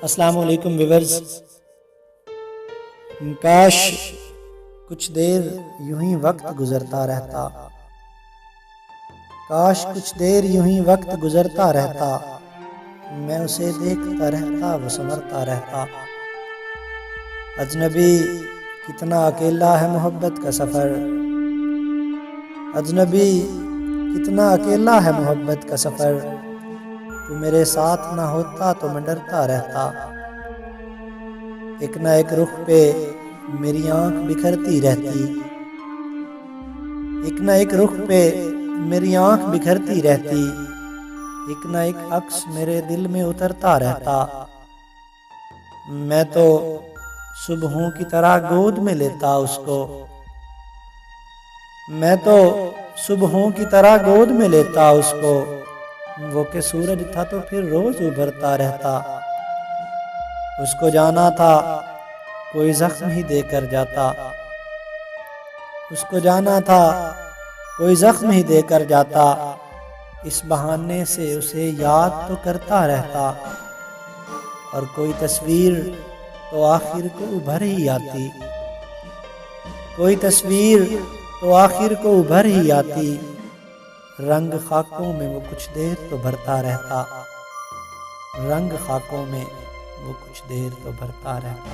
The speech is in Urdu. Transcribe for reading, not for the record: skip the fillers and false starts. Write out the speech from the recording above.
السلام علیکم ویورز۔ کاش کچھ دیر یوں ہی وقت گزرتا رہتا، کاش کچھ دیر یوں ہی وقت گزرتا رہتا، میں اسے دیکھتا رہتا وہ سنورتا رہتا۔ اجنبی کتنا اکیلا ہے محبت کا سفر، اجنبی کتنا اکیلا ہے محبت کا سفر، تو میرے ساتھ نہ ہوتا تو میں ڈرتا رہتا۔ ایک نہ ایک رخ پہ میری آنکھ بکھرتی رہتی، ایک نہ ایک رخ پہ میری آنکھ بکھرتی رہتی، ایک نہ ایک عکس میرے دل میں اترتا رہتا۔ میں تو صبحوں کی طرح گود میں لیتا اس کو، میں تو صبحوں کی طرح گود میں لیتا اس کو، وہ کہ سورج تھا تو پھر روز ابھرتا رہتا۔ اس کو جانا تھا کوئی زخم ہی دے کر جاتا، اس کو جانا تھا کوئی زخم ہی دے کر جاتا، اس بہانے سے اسے یاد تو کرتا رہتا، اور کوئی تصویر تو آخر کو ابھر ہی آتی، کوئی تصویر تو آخر کو ابھر ہی آتی، رنگ خاکوں میں وہ کچھ دیر تو بھرتا رہتا، رنگ خاکوں میں وہ کچھ دیر تو بھرتا رہتا۔